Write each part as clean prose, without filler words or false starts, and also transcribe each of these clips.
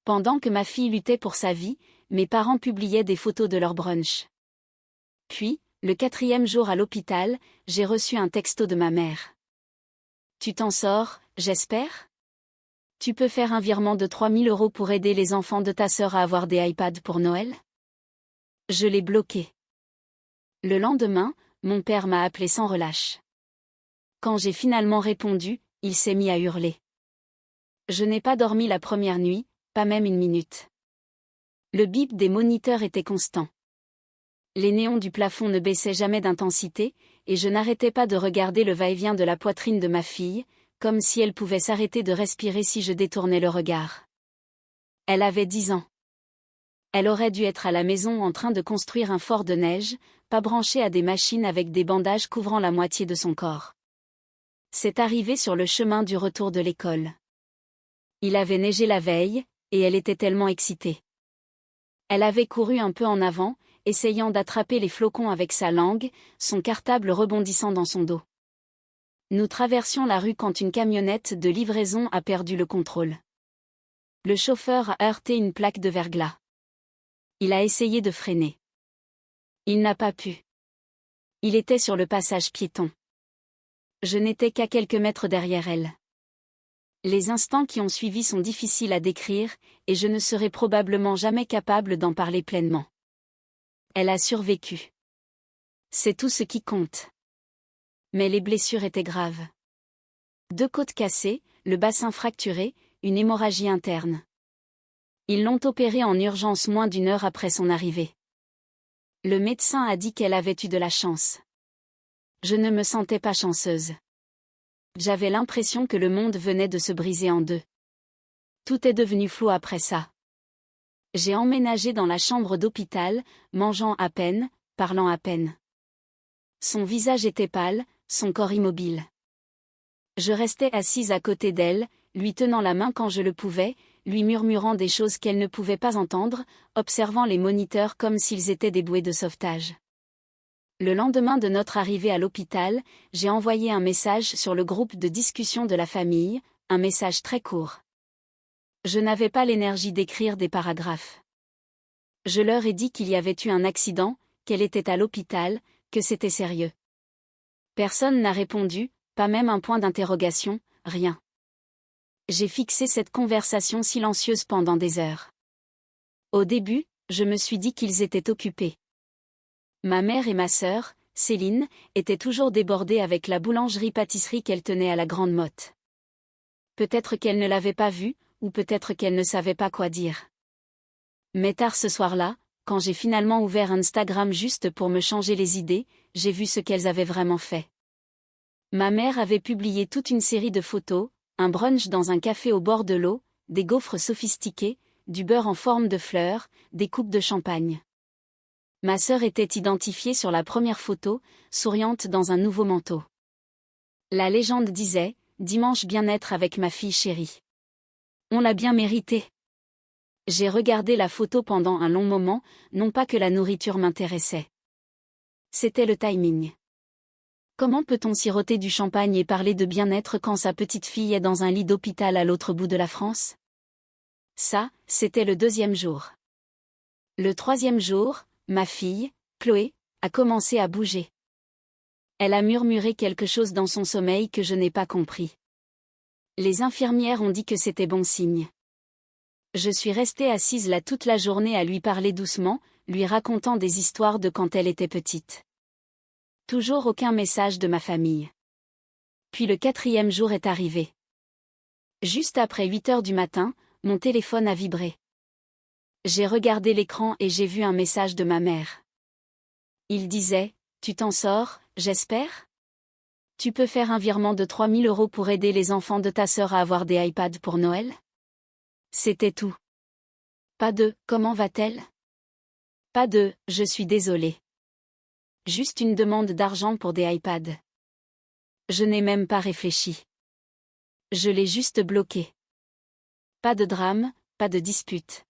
Pendant que ma fille luttait pour sa vie, mes parents publiaient des photos de leur brunch. Puis, le 4e jour à l'hôpital, j'ai reçu un texto de ma mère. Tu t'en sors, j'espère? Tu peux faire un virement de 3 000 € pour aider les enfants de ta sœur à avoir des iPads pour Noël? Je l'ai bloqué. Le lendemain, mon père m'a appelé sans relâche. Quand j'ai finalement répondu, il s'est mis à hurler. Je n'ai pas dormi la première nuit, pas même une minute. Le bip des moniteurs était constant. Les néons du plafond ne baissaient jamais d'intensité, et je n'arrêtais pas de regarder le va-et-vient de la poitrine de ma fille, comme si elle pouvait s'arrêter de respirer si je détournais le regard. Elle avait 10 ans. Elle aurait dû être à la maison en train de construire un fort de neige, pas branchée à des machines avec des bandages couvrant la moitié de son corps. C'est arrivé sur le chemin du retour de l'école. Il avait neigé la veille, et elle était tellement excitée. Elle avait couru un peu en avant, essayant d'attraper les flocons avec sa langue, son cartable rebondissant dans son dos. Nous traversions la rue quand une camionnette de livraison a perdu le contrôle. Le chauffeur a heurté une plaque de verglas. Il a essayé de freiner. Il n'a pas pu. Il était sur le passage piéton. Je n'étais qu'à quelques mètres derrière elle. Les instants qui ont suivi sont difficiles à décrire, et je ne serai probablement jamais capable d'en parler pleinement. Elle a survécu. C'est tout ce qui compte. Mais les blessures étaient graves. 2 côtes cassées, le bassin fracturé, une hémorragie interne. Ils l'ont opérée en urgence moins d'1 heure après son arrivée. Le médecin a dit qu'elle avait eu de la chance. Je ne me sentais pas chanceuse. J'avais l'impression que le monde venait de se briser en deux. Tout est devenu flou après ça. J'ai emménagé dans la chambre d'hôpital, mangeant à peine, parlant à peine. Son visage était pâle, son corps immobile. Je restais assise à côté d'elle, lui tenant la main quand je le pouvais, lui murmurant des choses qu'elle ne pouvait pas entendre, observant les moniteurs comme s'ils étaient des bouées de sauvetage. Le lendemain de notre arrivée à l'hôpital, j'ai envoyé un message sur le groupe de discussion de la famille, un message très court. Je n'avais pas l'énergie d'écrire des paragraphes. Je leur ai dit qu'il y avait eu un accident, qu'elle était à l'hôpital, que c'était sérieux. Personne n'a répondu, pas même un point d'interrogation, rien. J'ai fixé cette conversation silencieuse pendant des heures. Au début, je me suis dit qu'ils étaient occupés. Ma mère et ma sœur, Céline, étaient toujours débordées avec la boulangerie-pâtisserie qu'elle tenait à la Grande Motte. Peut-être qu'elle ne l'avait pas vue, ou peut-être qu'elle ne savait pas quoi dire. Mais tard ce soir-là, quand j'ai finalement ouvert Instagram juste pour me changer les idées, j'ai vu ce qu'elles avaient vraiment fait. Ma mère avait publié toute une série de photos, un brunch dans un café au bord de l'eau, des gaufres sophistiqués, du beurre en forme de fleurs, des coupes de champagne. Ma sœur était identifiée sur la première photo, souriante dans un nouveau manteau. La légende disait « Dimanche bien-être avec ma fille chérie ». On l'a bien mérité. J'ai regardé la photo pendant un long moment, non pas que la nourriture m'intéressait. C'était le timing. Comment peut-on siroter du champagne et parler de bien-être quand sa petite fille est dans un lit d'hôpital à l'autre bout de la France? Ça, c'était le 2e jour. Le 3e jour, ma fille, Chloé, a commencé à bouger. Elle a murmuré quelque chose dans son sommeil que je n'ai pas compris. Les infirmières ont dit que c'était bon signe. Je suis restée assise là toute la journée à lui parler doucement, lui racontant des histoires de quand elle était petite. Toujours aucun message de ma famille. Puis le 4e jour est arrivé. Juste après 8 heures du matin, mon téléphone a vibré. J'ai regardé l'écran et j'ai vu un message de ma mère. Il disait « Tu t'en sors, j'espère? Tu peux faire un virement de 3 000 € pour aider les enfants de ta sœur à avoir des iPads pour Noël ?» C'était tout. Pas de « Comment va-t-elle ?» Pas de « Je suis désolée ». Juste une demande d'argent pour des iPads. Je n'ai même pas réfléchi. Je l'ai juste bloqué. Pas de drame, pas de dispute.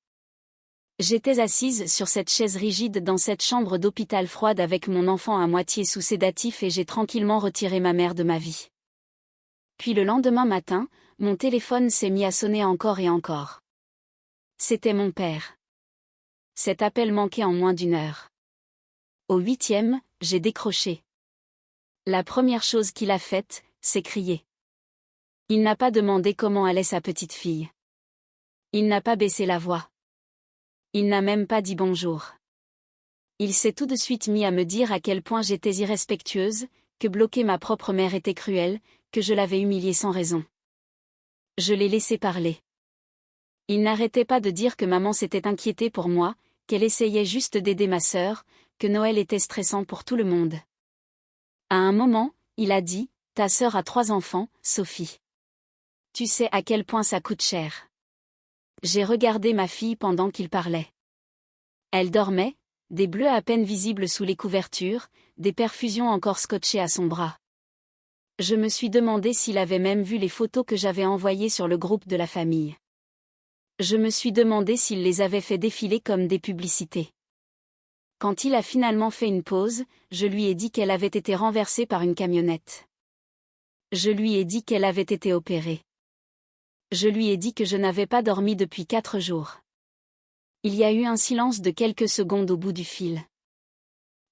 J'étais assise sur cette chaise rigide dans cette chambre d'hôpital froide avec mon enfant à moitié sous sédatif et j'ai tranquillement retiré ma mère de ma vie. Puis le lendemain matin, mon téléphone s'est mis à sonner encore et encore. C'était mon père. Cet appel manquait en moins d'une heure. Au 8e, j'ai décroché. La première chose qu'il a faite, c'est crier. Il n'a pas demandé comment allait sa petite fille. Il n'a pas baissé la voix. Il n'a même pas dit bonjour. Il s'est tout de suite mis à me dire à quel point j'étais irrespectueuse, que bloquer ma propre mère était cruel, que je l'avais humiliée sans raison. Je l'ai laissé parler. Il n'arrêtait pas de dire que maman s'était inquiétée pour moi, qu'elle essayait juste d'aider ma sœur, que Noël était stressant pour tout le monde. À un moment, il a dit, « Ta sœur a 3 enfants, Sophie. Tu sais à quel point ça coûte cher. » J'ai regardé ma fille pendant qu'il parlait. Elle dormait, des bleus à peine visibles sous les couvertures, des perfusions encore scotchées à son bras. Je me suis demandé s'il avait même vu les photos que j'avais envoyées sur le groupe de la famille. Je me suis demandé s'il les avait fait défiler comme des publicités. Quand il a finalement fait une pause, je lui ai dit qu'elle avait été renversée par une camionnette. Je lui ai dit qu'elle avait été opérée. Je lui ai dit que je n'avais pas dormi depuis 4 jours. Il y a eu un silence de quelques secondes au bout du fil.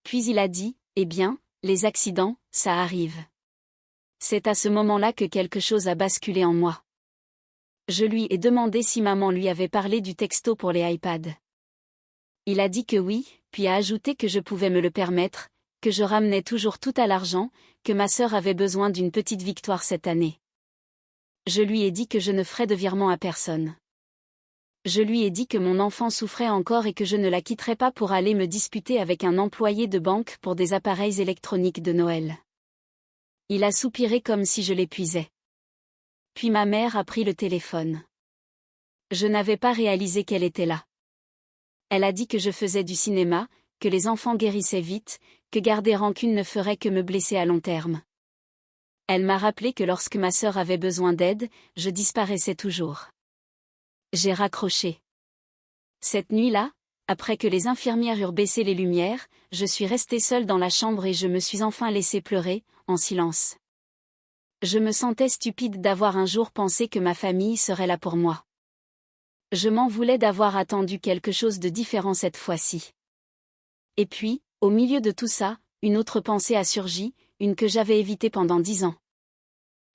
Puis il a dit, « Eh bien, les accidents, ça arrive. » C'est à ce moment-là que quelque chose a basculé en moi. Je lui ai demandé si maman lui avait parlé du texto pour les iPads. Il a dit que oui, puis a ajouté que je pouvais me le permettre, que je ramenais toujours tout à l'argent, que ma sœur avait besoin d'une petite victoire cette année. Je lui ai dit que je ne ferais de virement à personne. Je lui ai dit que mon enfant souffrait encore et que je ne la quitterais pas pour aller me disputer avec un employé de banque pour des appareils électroniques de Noël. Il a soupiré comme si je l'épuisais. Puis ma mère a pris le téléphone. Je n'avais pas réalisé qu'elle était là. Elle a dit que je faisais du cinéma, que les enfants guérissaient vite, que garder rancune ne ferait que me blesser à long terme. Elle m'a rappelé que lorsque ma sœur avait besoin d'aide, je disparaissais toujours. J'ai raccroché. Cette nuit-là, après que les infirmières eurent baissé les lumières, je suis restée seule dans la chambre et je me suis enfin laissée pleurer, en silence. Je me sentais stupide d'avoir un jour pensé que ma famille serait là pour moi. Je m'en voulais d'avoir attendu quelque chose de différent cette fois-ci. Et puis, au milieu de tout ça, une autre pensée a surgi, une que j'avais évitée pendant 10 ans.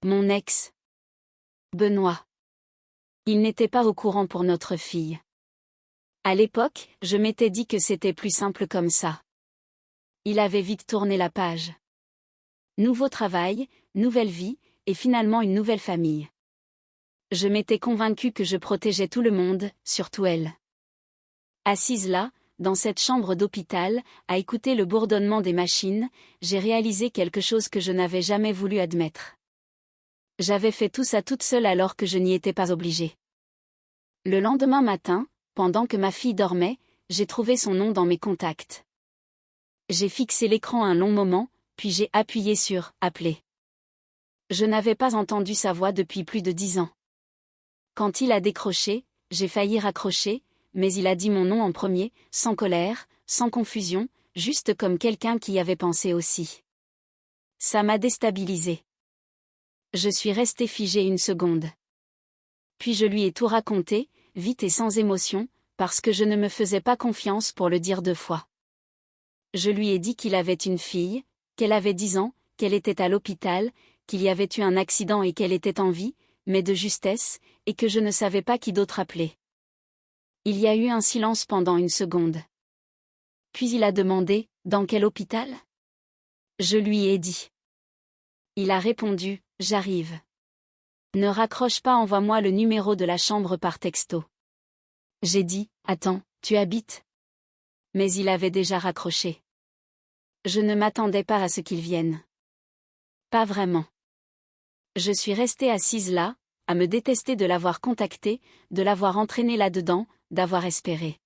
Mon ex. Benoît. Il n'était pas au courant pour notre fille. À l'époque, je m'étais dit que c'était plus simple comme ça. Il avait vite tourné la page. Nouveau travail, nouvelle vie, et finalement une nouvelle famille. Je m'étais convaincue que je protégeais tout le monde, surtout elle. Assise là, dans cette chambre d'hôpital, à écouter le bourdonnement des machines, j'ai réalisé quelque chose que je n'avais jamais voulu admettre. J'avais fait tout ça toute seule alors que je n'y étais pas obligée. Le lendemain matin, pendant que ma fille dormait, j'ai trouvé son nom dans mes contacts. J'ai fixé l'écran un long moment, puis j'ai appuyé sur « Appeler ». Je n'avais pas entendu sa voix depuis plus de 10 ans. Quand il a décroché, j'ai failli raccrocher, mais il a dit mon nom en premier, sans colère, sans confusion, juste comme quelqu'un qui y avait pensé aussi. Ça m'a déstabilisée. Je suis restée figée une seconde. Puis je lui ai tout raconté, vite et sans émotion, parce que je ne me faisais pas confiance pour le dire 2 fois. Je lui ai dit qu'il avait une fille, qu'elle avait 10 ans, qu'elle était à l'hôpital, qu'il y avait eu un accident et qu'elle était en vie, mais de justesse, et que je ne savais pas qui d'autre appeler. Il y a eu un silence pendant une seconde. Puis il a demandé, « Dans quel hôpital ?» Je lui ai dit. Il a répondu, « J'arrive. » Ne raccroche pas, envoie-moi le numéro de la chambre par texto. J'ai dit, « Attends, tu habites ?» Mais il avait déjà raccroché. Je ne m'attendais pas à ce qu'il vienne. Pas vraiment. Je suis restée assise là, à me détester de l'avoir contacté, de l'avoir entraîné là-dedans, d'avoir espéré.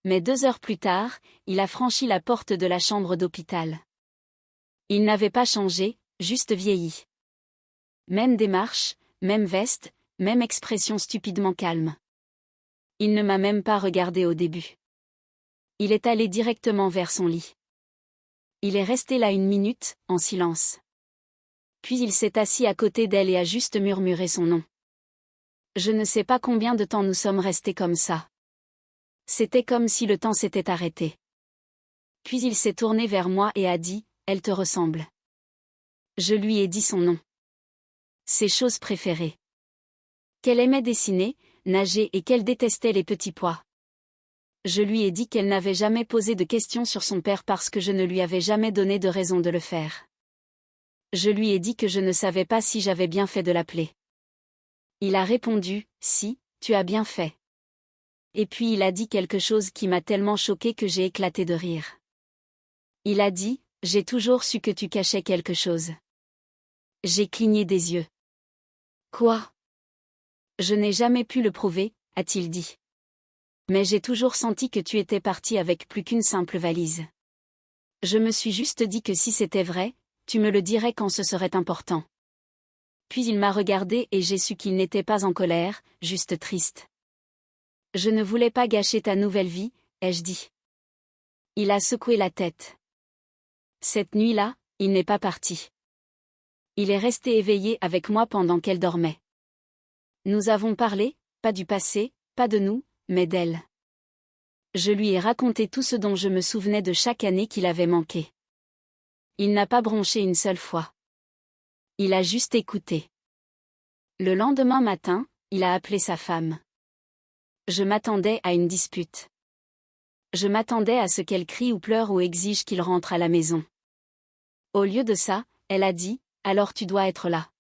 Mais 2 heures plus tard, il a franchi la porte de la chambre d'hôpital. Il n'avait pas changé, juste vieilli. Même démarche, même veste, même expression stupidement calme. Il ne m'a même pas regardé au début. Il est allé directement vers son lit. Il est resté là 1 minute, en silence. Puis il s'est assis à côté d'elle et a juste murmuré son nom. Je ne sais pas combien de temps nous sommes restés comme ça. C'était comme si le temps s'était arrêté. Puis il s'est tourné vers moi et a dit, « Elle te ressemble. » Je lui ai dit son nom. Ses choses préférées. Qu'elle aimait dessiner, nager et qu'elle détestait les petits pois. Je lui ai dit qu'elle n'avait jamais posé de questions sur son père parce que je ne lui avais jamais donné de raison de le faire. Je lui ai dit que je ne savais pas si j'avais bien fait de l'appeler. Il a répondu, « Si, tu as bien fait. » Et puis il a dit quelque chose qui m'a tellement choqué que j'ai éclaté de rire. Il a dit, « J'ai toujours su que tu cachais quelque chose. » J'ai cligné des yeux. Quoi? Je n'ai jamais pu le prouver, a-t-il dit. Mais j'ai toujours senti que tu étais parti avec plus qu'une simple valise. Je me suis juste dit que si c'était vrai, tu me le dirais quand ce serait important. Puis il m'a regardé et j'ai su qu'il n'était pas en colère, juste triste. Je ne voulais pas gâcher ta nouvelle vie, ai-je dit. Il a secoué la tête. Cette nuit-là, il n'est pas parti. Il est resté éveillé avec moi pendant qu'elle dormait. Nous avons parlé, pas du passé, pas de nous, mais d'elle. Je lui ai raconté tout ce dont je me souvenais de chaque année qu'il avait manqué. Il n'a pas bronché une seule fois. Il a juste écouté. Le lendemain matin, il a appelé sa femme. Je m'attendais à une dispute. Je m'attendais à ce qu'elle crie ou pleure ou exige qu'il rentre à la maison. Au lieu de ça, elle a dit, « Alors tu dois être là.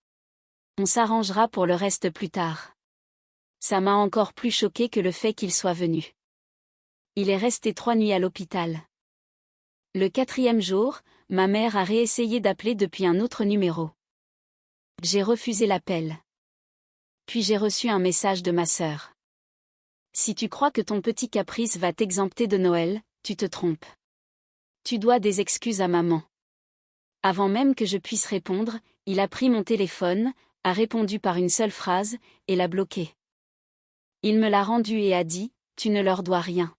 On s'arrangera pour le reste plus tard. » Ça m'a encore plus choqué que le fait qu'il soit venu. Il est resté 3 nuits à l'hôpital. Le 4e jour, ma mère a réessayé d'appeler depuis un autre numéro. J'ai refusé l'appel. Puis j'ai reçu un message de ma sœur. Si tu crois que ton petit caprice va t'exempter de Noël, tu te trompes. Tu dois des excuses à maman. Avant même que je puisse répondre, il a pris mon téléphone, a répondu par une seule phrase, et l'a bloqué. Il me l'a rendu et a dit, « Tu ne leur dois rien. »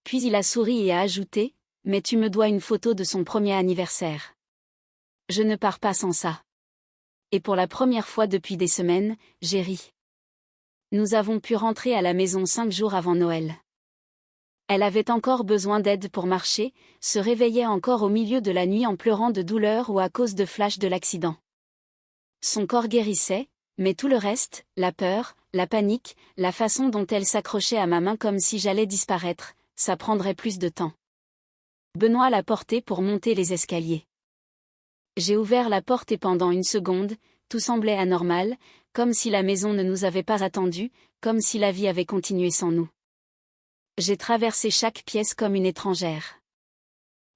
Puis il a souri et a ajouté, « Mais tu me dois une photo de son premier anniversaire. » Je ne pars pas sans ça. Et pour la première fois depuis des semaines, j'ai ri. Nous avons pu rentrer à la maison 5 jours avant Noël. Elle avait encore besoin d'aide pour marcher, se réveillait encore au milieu de la nuit en pleurant de douleur ou à cause de flash de l'accident. Son corps guérissait, mais tout le reste, la peur, la panique, la façon dont elle s'accrochait à ma main comme si j'allais disparaître, ça prendrait plus de temps. Benoît l'a portée pour monter les escaliers. J'ai ouvert la porte et pendant une seconde, tout semblait anormal, comme si la maison ne nous avait pas attendus, comme si la vie avait continué sans nous. J'ai traversé chaque pièce comme une étrangère.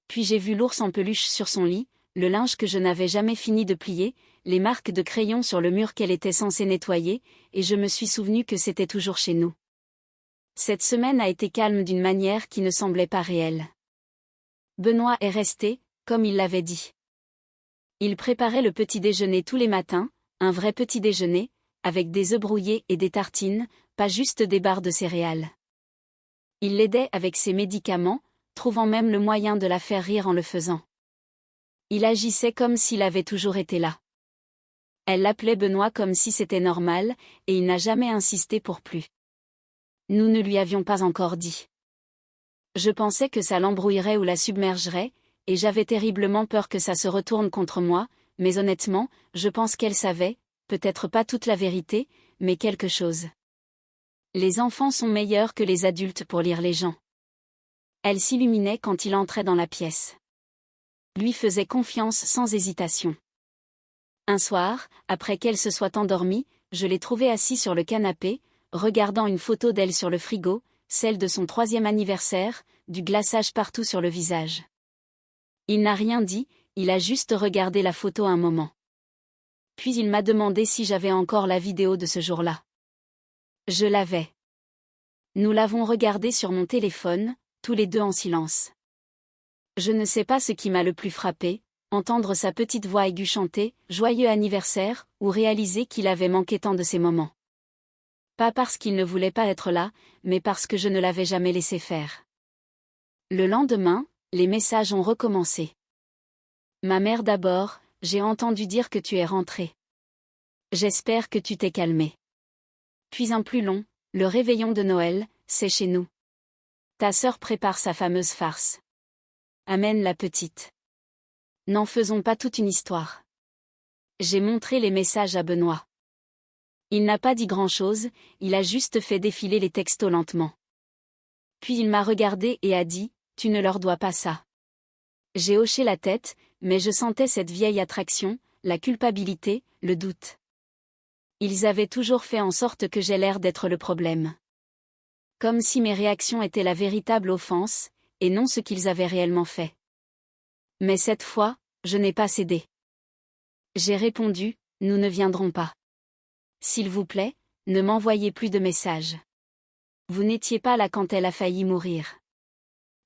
Puis j'ai vu l'ours en peluche sur son lit, le linge que je n'avais jamais fini de plier, les marques de crayon sur le mur qu'elle était censée nettoyer, et je me suis souvenu que c'était toujours chez nous. Cette semaine a été calme d'une manière qui ne semblait pas réelle. Benoît est resté, comme il l'avait dit. Il préparait le petit déjeuner tous les matins, un vrai petit déjeuner, avec des œufs brouillés et des tartines, pas juste des barres de céréales. Il l'aidait avec ses médicaments, trouvant même le moyen de la faire rire en le faisant. Il agissait comme s'il avait toujours été là. Elle l'appelait Benoît comme si c'était normal, et il n'a jamais insisté pour plus. Nous ne lui avions pas encore dit. Je pensais que ça l'embrouillerait ou la submergerait, et j'avais terriblement peur que ça se retourne contre moi, mais honnêtement, je pense qu'elle savait, peut-être pas toute la vérité, mais quelque chose. Les enfants sont meilleurs que les adultes pour lire les gens. Elle s'illuminait quand il entrait dans la pièce. Lui faisait confiance sans hésitation. Un soir, après qu'elle se soit endormie, je l'ai trouvé assis sur le canapé, regardant une photo d'elle sur le frigo, celle de son 3e anniversaire, du glaçage partout sur le visage. Il n'a rien dit, il a juste regardé la photo un moment. Puis il m'a demandé si j'avais encore la vidéo de ce jour-là. Je l'avais. Nous l'avons regardée sur mon téléphone, tous les deux en silence. Je ne sais pas ce qui m'a le plus frappé, entendre sa petite voix aiguë chanter « Joyeux anniversaire » ou réaliser qu'il avait manqué tant de ces moments. Pas parce qu'il ne voulait pas être là, mais parce que je ne l'avais jamais laissé faire. Le lendemain, les messages ont recommencé. Ma mère d'abord, j'ai entendu dire que tu es rentrée. J'espère que tu t'es calmée. Puis un plus long, le réveillon de Noël, c'est chez nous. Ta sœur prépare sa fameuse farce. Amène la petite. N'en faisons pas toute une histoire. J'ai montré les messages à Benoît. Il n'a pas dit grand-chose, il a juste fait défiler les textos lentement. Puis il m'a regardé et a dit, « Tu ne leur dois pas ça. » J'ai hoché la tête, mais je sentais cette vieille attraction, la culpabilité, le doute. Ils avaient toujours fait en sorte que j'aie l'air d'être le problème. Comme si mes réactions étaient la véritable offense, et non ce qu'ils avaient réellement fait. Mais cette fois, je n'ai pas cédé. J'ai répondu, « Nous ne viendrons pas. S'il vous plaît, ne m'envoyez plus de messages. Vous n'étiez pas là quand elle a failli mourir.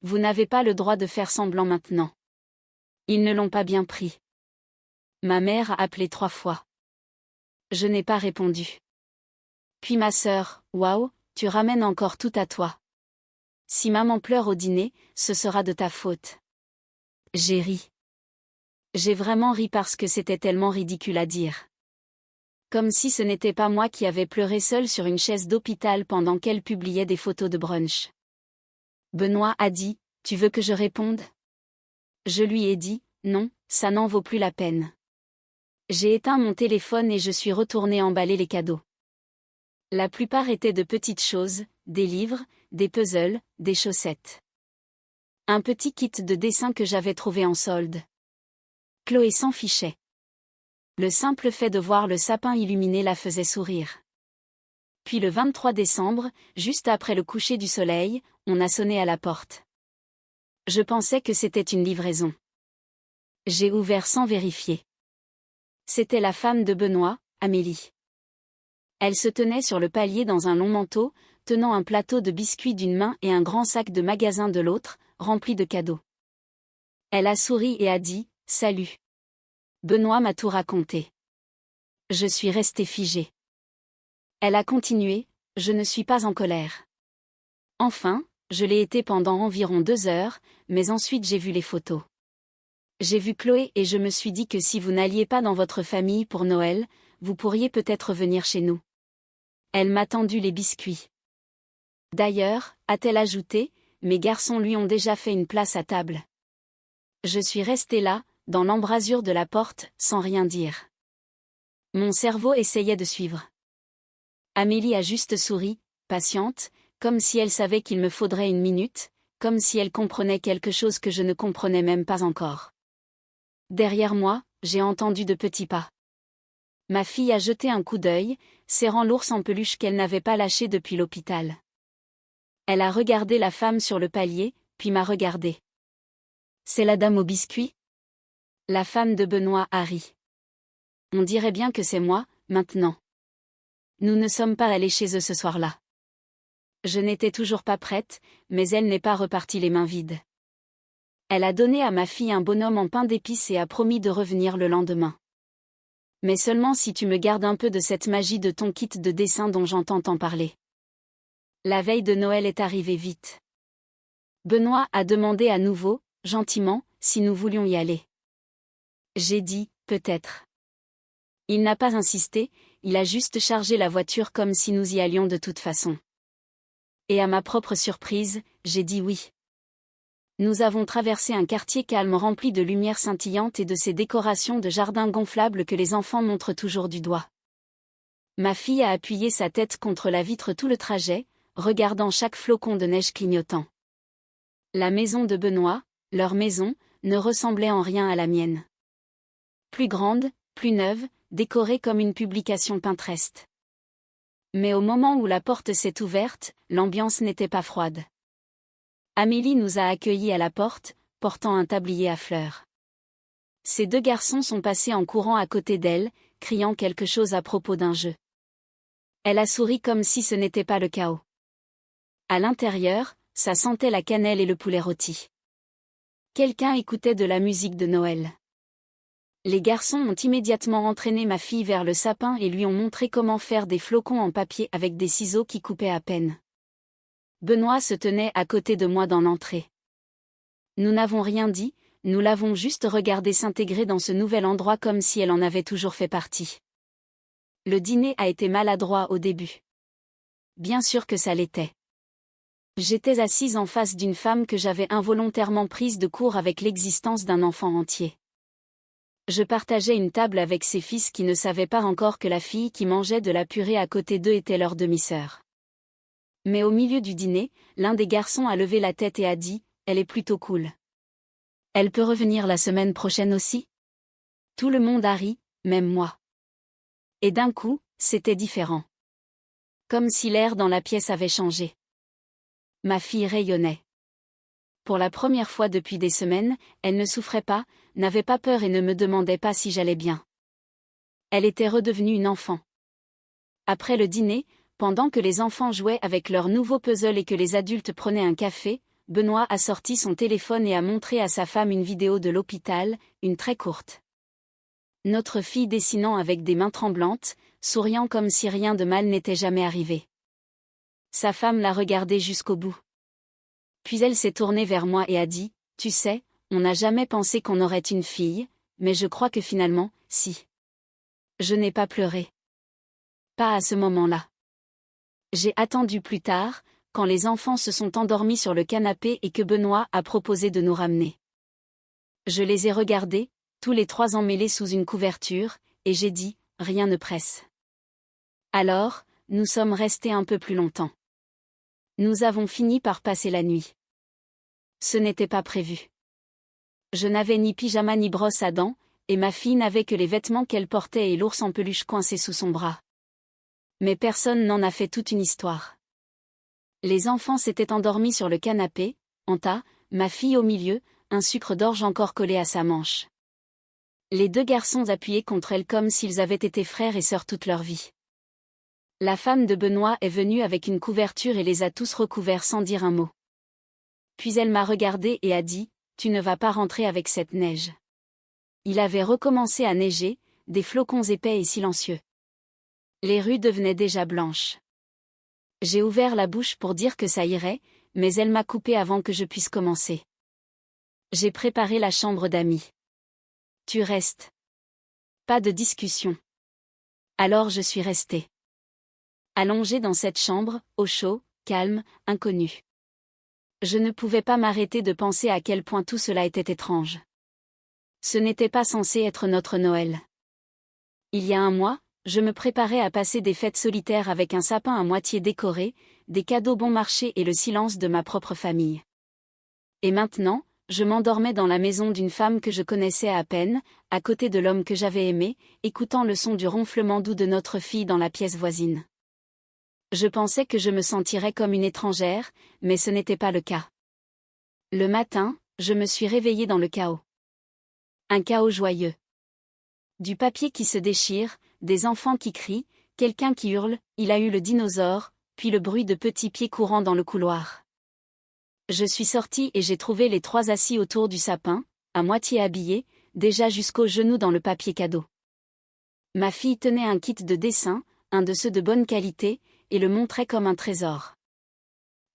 Vous n'avez pas le droit de faire semblant maintenant. » Ils ne l'ont pas bien pris. Ma mère a appelé 3 fois. Je n'ai pas répondu. Puis ma sœur, « Waouh, tu ramènes encore tout à toi. Si maman pleure au dîner, ce sera de ta faute. » J'ai ri. J'ai vraiment ri parce que c'était tellement ridicule à dire. Comme si ce n'était pas moi qui avais pleuré seule sur une chaise d'hôpital pendant qu'elle publiait des photos de brunch. Benoît a dit, « Tu veux que je réponde ?» Je lui ai dit, « Non, ça n'en vaut plus la peine. » J'ai éteint mon téléphone et je suis retournée emballer les cadeaux. La plupart étaient de petites choses, des livres, des puzzles, des chaussettes. Un petit kit de dessin que j'avais trouvé en solde. Chloé s'en fichait. Le simple fait de voir le sapin illuminé la faisait sourire. Puis le 23 décembre, juste après le coucher du soleil, on a sonné à la porte. Je pensais que c'était une livraison. J'ai ouvert sans vérifier. C'était la femme de Benoît, Amélie. Elle se tenait sur le palier dans un long manteau, tenant un plateau de biscuits d'une main et un grand sac de magasin de l'autre, rempli de cadeaux. Elle a souri et a dit, « Salut. » Benoît m'a tout raconté. Je suis restée figée. Elle a continué, « Je ne suis pas en colère. Enfin, je l'ai été pendant environ 2 heures, mais ensuite j'ai vu les photos. J'ai vu Chloé et je me suis dit que si vous n'alliez pas dans votre famille pour Noël, vous pourriez peut-être venir chez nous. » Elle m'a tendu les biscuits. D'ailleurs, a-t-elle ajouté, mes garçons lui ont déjà fait une place à table. Je suis restée là, dans l'embrasure de la porte, sans rien dire. Mon cerveau essayait de suivre. Amélie a juste souri, patiente, comme si elle savait qu'il me faudrait une minute, comme si elle comprenait quelque chose que je ne comprenais même pas encore. Derrière moi, j'ai entendu de petits pas. Ma fille a jeté un coup d'œil, serrant l'ours en peluche qu'elle n'avait pas lâché depuis l'hôpital. Elle a regardé la femme sur le palier, puis m'a regardé. « C'est la dame au biscuit ?» La femme de Benoît a ri. « On dirait bien que c'est moi, maintenant. Nous ne sommes pas allés chez eux ce soir-là. » Je n'étais toujours pas prête, mais elle n'est pas repartie les mains vides. Elle a donné à ma fille un bonhomme en pain d'épices et a promis de revenir le lendemain. Mais seulement si tu me gardes un peu de cette magie de ton kit de dessin dont j'entends tant parler. La veille de Noël est arrivée vite. Benoît a demandé à nouveau, gentiment, si nous voulions y aller. J'ai dit, peut-être. Il n'a pas insisté, il a juste chargé la voiture comme si nous y allions de toute façon. Et à ma propre surprise, j'ai dit oui. Nous avons traversé un quartier calme rempli de lumières scintillantes et de ces décorations de jardin gonflables que les enfants montrent toujours du doigt. Ma fille a appuyé sa tête contre la vitre tout le trajet, regardant chaque flocon de neige clignotant. La maison de Benoît, leur maison, ne ressemblait en rien à la mienne. Plus grande, plus neuve, décorée comme une publication Pinterest. Mais au moment où la porte s'est ouverte, l'ambiance n'était pas froide. Amélie nous a accueillis à la porte, portant un tablier à fleurs. Ces 2 garçons sont passés en courant à côté d'elle, criant quelque chose à propos d'un jeu. Elle a souri comme si ce n'était pas le chaos. À l'intérieur, ça sentait la cannelle et le poulet rôti. Quelqu'un écoutait de la musique de Noël. Les garçons ont immédiatement entraîné ma fille vers le sapin et lui ont montré comment faire des flocons en papier avec des ciseaux qui coupaient à peine. Benoît se tenait à côté de moi dans l'entrée. Nous n'avons rien dit, nous l'avons juste regardé s'intégrer dans ce nouvel endroit comme si elle en avait toujours fait partie. Le dîner a été maladroit au début. bien sûr que ça l'était. J'étais assise en face d'une femme que j'avais involontairement prise de court avec l'existence d'un enfant entier. Je partageais une table avec ses fils qui ne savaient pas encore que la fille qui mangeait de la purée à côté d'eux était leur demi-sœur. Mais au milieu du dîner, l'un des garçons a levé la tête et a dit « Elle est plutôt cool. Elle peut revenir la semaine prochaine aussi ?» Tout le monde a ri, même moi. Et d'un coup, c'était différent. Comme si l'air dans la pièce avait changé. Ma fille rayonnait. Pour la première fois depuis des semaines, elle ne souffrait pas, n'avait pas peur et ne me demandait pas si j'allais bien. Elle était redevenue une enfant. Après le dîner, pendant que les enfants jouaient avec leur nouveau puzzle et que les adultes prenaient un café, Benoît a sorti son téléphone et a montré à sa femme une vidéo de l'hôpital, une très courte. Notre fille dessinant avec des mains tremblantes, souriant comme si rien de mal n'était jamais arrivé. Sa femme l'a regardé jusqu'au bout. Puis elle s'est tournée vers moi et a dit « Tu sais, on n'a jamais pensé qu'on aurait une fille, mais je crois que finalement, si. » Je n'ai pas pleuré. Pas à ce moment-là. J'ai attendu plus tard, quand les enfants se sont endormis sur le canapé et que Benoît a proposé de nous ramener. Je les ai regardés, tous les trois emmêlés sous une couverture, et j'ai dit « Rien ne presse. » Alors, nous sommes restés un peu plus longtemps. Nous avons fini par passer la nuit. Ce n'était pas prévu. Je n'avais ni pyjama ni brosse à dents, et ma fille n'avait que les vêtements qu'elle portait et l'ours en peluche coincé sous son bras. Mais personne n'en a fait toute une histoire. Les enfants s'étaient endormis sur le canapé, en tas, ma fille au milieu, un sucre d'orge encore collé à sa manche. Les deux garçons appuyés contre elle comme s'ils avaient été frères et sœurs toute leur vie. La femme de Benoît est venue avec une couverture et les a tous recouverts sans dire un mot. Puis elle m'a regardé et a dit « Tu ne vas pas rentrer avec cette neige. » Il avait recommencé à neiger, des flocons épais et silencieux. Les rues devenaient déjà blanches. J'ai ouvert la bouche pour dire que ça irait, mais elle m'a coupé avant que je puisse commencer. J'ai préparé la chambre d'amis. Tu restes. Pas de discussion. Alors je suis restée. Allongée dans cette chambre, au chaud, calme, inconnu. Je ne pouvais pas m'arrêter de penser à quel point tout cela était étrange. Ce n'était pas censé être notre Noël. Il y a un mois, je me préparais à passer des fêtes solitaires avec un sapin à moitié décoré, des cadeaux bon marché et le silence de ma propre famille. Et maintenant, je m'endormais dans la maison d'une femme que je connaissais à peine, à côté de l'homme que j'avais aimé, écoutant le son du ronflement doux de notre fille dans la pièce voisine. Je pensais que je me sentirais comme une étrangère, mais ce n'était pas le cas. Le matin, je me suis réveillée dans le chaos. Un chaos joyeux. Du papier qui se déchire, des enfants qui crient, quelqu'un qui hurle, il a eu le dinosaure, puis le bruit de petits pieds courant dans le couloir. Je suis sortie et j'ai trouvé les trois assis autour du sapin, à moitié habillés, déjà jusqu'aux genoux dans le papier cadeau. Ma fille tenait un kit de dessin, un de ceux de bonne qualité, et le montrait comme un trésor.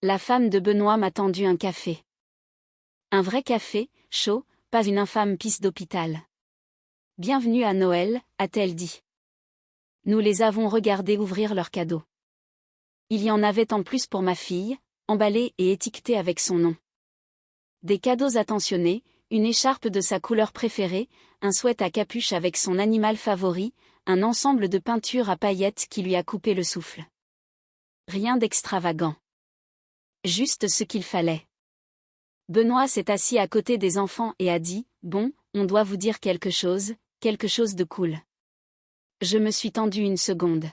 La femme de Benoît m'a tendu un café. Un vrai café, chaud, pas une infâme pisse d'hôpital. Bienvenue à Noël, a-t-elle dit. Nous les avons regardés ouvrir leurs cadeaux. Il y en avait en plus pour ma fille, emballés et étiquetés avec son nom. Des cadeaux attentionnés, une écharpe de sa couleur préférée, un sweat à capuche avec son animal favori, un ensemble de peintures à paillettes qui lui a coupé le souffle. Rien d'extravagant. Juste ce qu'il fallait. Benoît s'est assis à côté des enfants et a dit « Bon, on doit vous dire quelque chose de cool. » Je me suis tendue une seconde.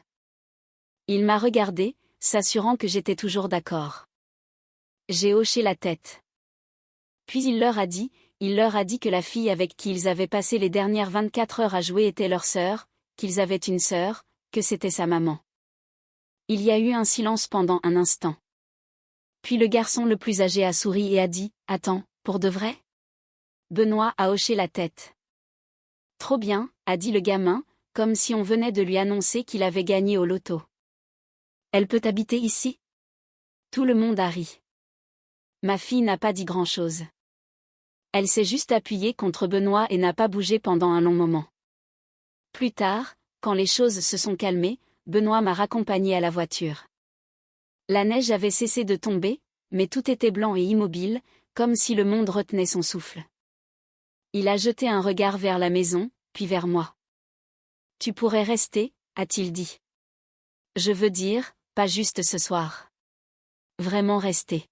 Il m'a regardé, s'assurant que j'étais toujours d'accord. J'ai hoché la tête. Puis il leur a dit que la fille avec qui ils avaient passé les dernières 24 heures à jouer était leur sœur, qu'ils avaient une sœur, que c'était sa maman. Il y a eu un silence pendant un instant. Puis le garçon le plus âgé a souri et a dit « Attends, pour de vrai ?» Benoît a hoché la tête. « Trop bien », a dit le gamin, comme si on venait de lui annoncer qu'il avait gagné au loto. « Elle peut habiter ici ?» Tout le monde a ri. Ma fille n'a pas dit grand-chose. Elle s'est juste appuyée contre Benoît et n'a pas bougé pendant un long moment. Plus tard, quand les choses se sont calmées, Benoît m'a raccompagnée à la voiture. La neige avait cessé de tomber, mais tout était blanc et immobile, comme si le monde retenait son souffle. Il a jeté un regard vers la maison, puis vers moi. « Tu pourrais rester » a-t-il dit. Je veux dire, pas juste ce soir. Vraiment rester.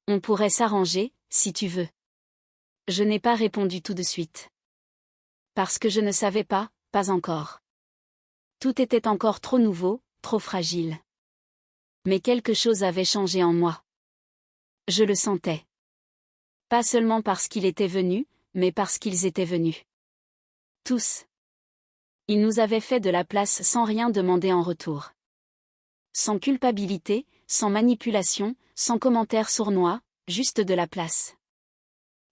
On pourrait s'arranger, si tu veux. Je n'ai pas répondu tout de suite. Parce que je ne savais pas, pas encore. Tout était encore trop nouveau, trop fragile. Mais quelque chose avait changé en moi. Je le sentais. Pas seulement parce qu'il était venu, mais parce qu'ils étaient venus. Tous. Ils nous avaient fait de la place sans rien demander en retour. Sans culpabilité, sans manipulation, sans commentaires sournois, juste de la place.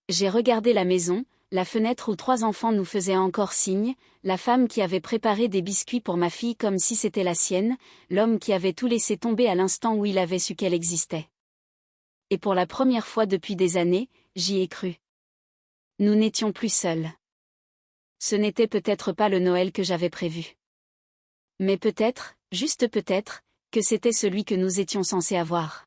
J'ai regardé la maison, la fenêtre où 3 enfants nous faisaient encore signe, la femme qui avait préparé des biscuits pour ma fille comme si c'était la sienne, l'homme qui avait tout laissé tomber à l'instant où il avait su qu'elle existait. Et pour la première fois depuis des années, j'y ai cru. Nous n'étions plus seuls. Ce n'était peut-être pas le Noël que j'avais prévu. Mais peut-être, juste peut-être, que c'était celui que nous étions censés avoir.